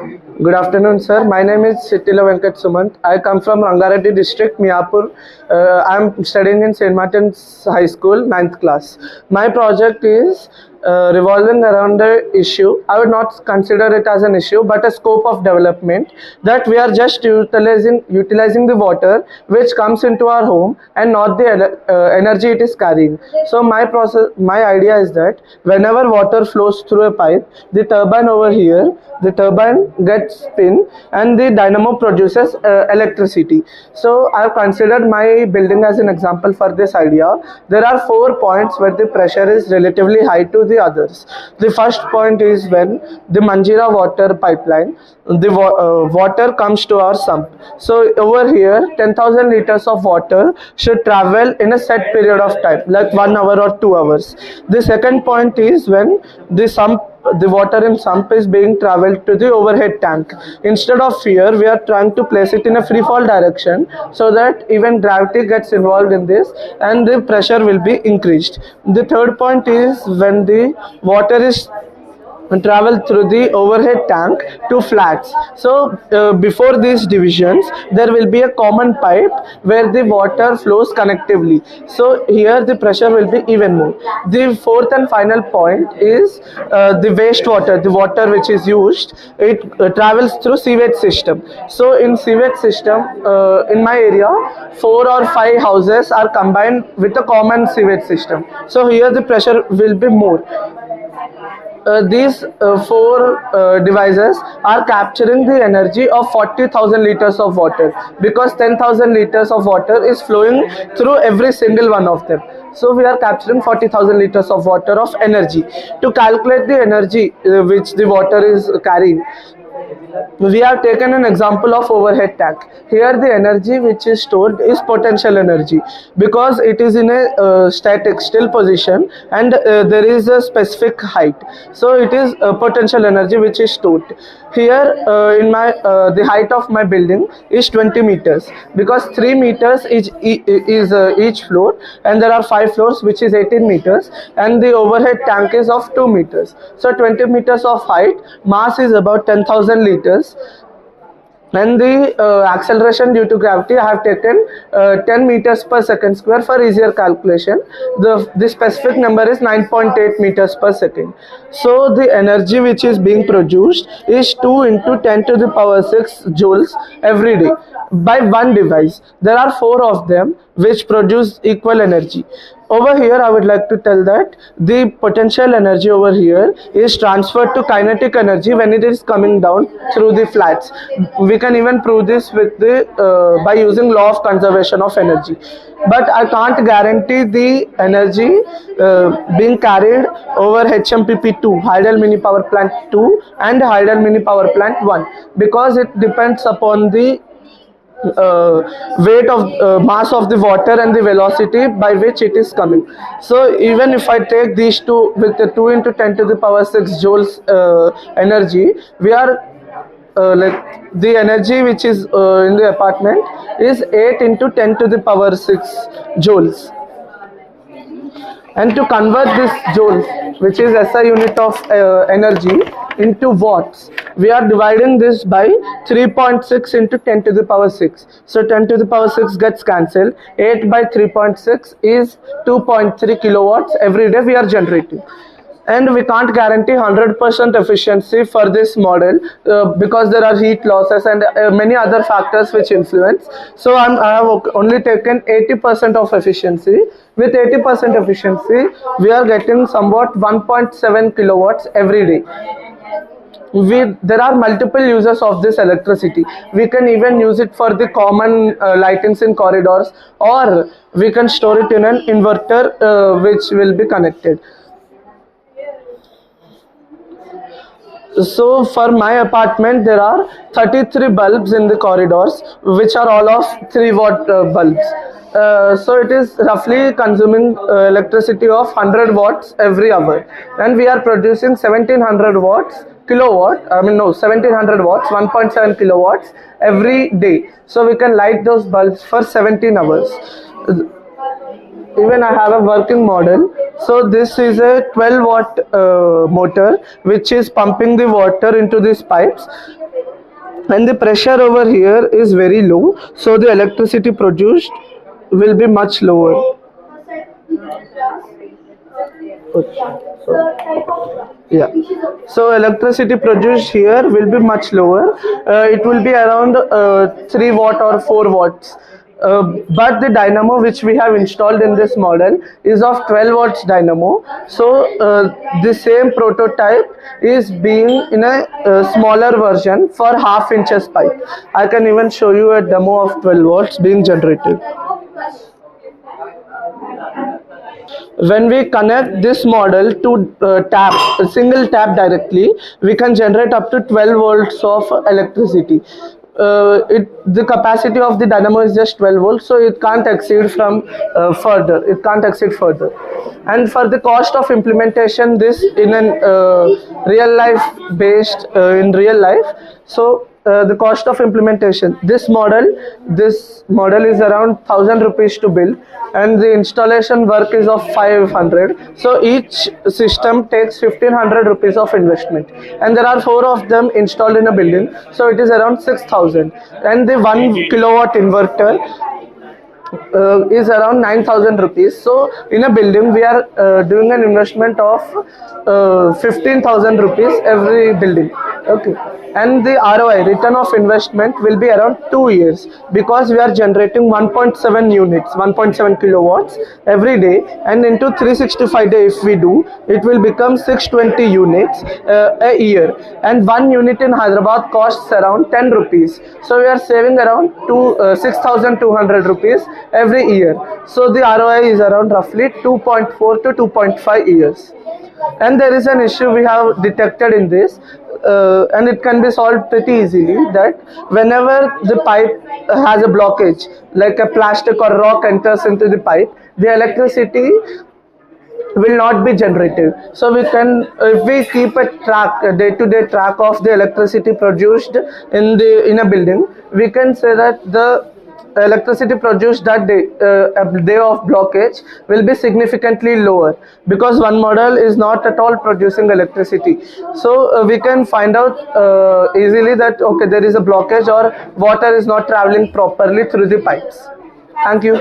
Good afternoon, sir. My name is Sittila Venkat Sumant. I come from Rangareddy district, Miyapur. I am studying in St. Martin's High School, ninth class. My project is revolving around the issue. I would not consider it as an issue, but a scope of development that we are just utilizing the water which comes into our home and not the energy it is carrying. So my idea is that whenever water flows through a pipe, the turbine over here, the turbine gets spin and the dynamo produces electricity. So I have considered my building as an example for this idea. There are 4 points where the pressure is relatively high to the others. The first point is when the Manjira water pipeline, the water comes to our sump. So over here 10,000 liters of water should travel in a set period of time, like 1 hour or 2 hours. The second point is when the water in sump is being traveled to the overhead tank. Instead of here, we are trying to place it in a free fall direction so that even gravity gets involved in this and the pressure will be increased. The third point is when the water is travel through the overhead tank to flats. So before these divisions there will be a common pipe where the water flows connectively, so here the pressure will be even more. The fourth and final point is the wastewater, the water which is used, it travels through sewage system. So in sewage system, in my area 4 or 5 houses are combined with a common sewage system, so here the pressure will be more. These four devices are capturing the energy of 40,000 liters of water, because 10,000 liters of water is flowing through every single one of them. So we are capturing 40,000 liters of water of energy. To calculate the energy which the water is carrying, we have taken an example of overhead tank. Here the energy which is stored is potential energy, because it is in a static still position and there is a specific height, so it is potential energy which is stored. Here in my the height of my building is 20 meters, because 3 meters is each floor, and there are 5 floors which is 18 meters, and the overhead tank is of 2 meters. So 20 meters of height, mass is about 10,000 liters, and the acceleration due to gravity I have taken 10 meters per second square for easier calculation. The specific number is 9.8 meters per second. So the energy which is being produced is 2 into 10 to the power 6 joules every day by one device. There are 4 of them which produce equal energy. Over here I would like to tell that the potential energy over here is transferred to kinetic energy when it is coming down through the flats. We can even prove this with the by using law of conservation of energy, but I can't guarantee the energy being carried over HMPP2, Hydel Mini Power Plant 2 and Hydel Mini Power Plant 1, because it depends upon the weight of mass of the water and the velocity by which it is coming. So even if I take these two with the 2 into 10 to the power 6 joules energy, we are like the energy which is in the apartment is 8 into 10 to the power 6 joules. And to convert this joules, which is SI unit of energy, into watts, we are dividing this by 3.6 into 10 to the power 6. So 10 to the power 6 gets cancelled. 8 by 3.6 is 2.3 kilowatts every day we are generating. And we can't guarantee 100% efficiency for this model because there are heat losses and many other factors which influence. So I have only taken 80% of efficiency. With 80% efficiency, we are getting somewhat 1.7 kilowatts every day. There are multiple uses of this electricity. We can even use it for the common lightings in corridors, or we can store it in an inverter which will be connected. So for my apartment there are 33 bulbs in the corridors, which are all of 3 watt bulbs. So it is roughly consuming electricity of 100 watts every hour, and we are producing 1700 watts kilowatt, 1700 watts, 1.7 kilowatts every day. So we can light those bulbs for 17 hours. Even I have a working model. So this is a 12 watt motor which is pumping the water into these pipes. and the pressure over here is very low, so the electricity produced will be much lower. Yeah, so electricity produced here will be much lower. It will be around 3 watt or 4 watts. But the dynamo which we have installed in this model is of 12 watts dynamo. So the same prototype is being in a smaller version for half inches pipe. I can even show you a demo of 12 watts being generated. When we connect this model to a single tap directly, we can generate up to 12 volts of electricity. The capacity of the dynamo is just 12 volts, so it can't exceed from further. It can't exceed further. And for the cost of implementation, this in an real life based in real life, so the cost of implementation, this model is around 1000 rupees to build, and the installation work is of 500. So each system takes 1500 rupees of investment, and there are 4 of them installed in a building, so it is around 6000. And the 1 kilowatt inverter is around 9000 rupees. So in a building we are doing an investment of 15,000 rupees every building. Okay, and the ROI, return of investment, will be around 2 years, because we are generating 1.7 units, 1.7 kilowatts every day, and into 365 days if we do, it will become 620 units a year, and 1 unit in Hyderabad costs around 10 rupees. So we are saving around 6200 rupees every year. So the ROI is around roughly 2.4 to 2.5 years. And there is an issue we have detected in this, and it can be solved pretty easily, that whenever the pipe has a blockage, like a plastic or rock enters into the pipe, the electricity will not be generated. So we can, if we keep a track, a day-to-day track of the electricity produced in a building, we can say that the electricity produced that day, a day of blockage, will be significantly lower, because one model is not at all producing electricity. So we can find out easily that okay, there is a blockage or water is not traveling properly through the pipes. Thank you.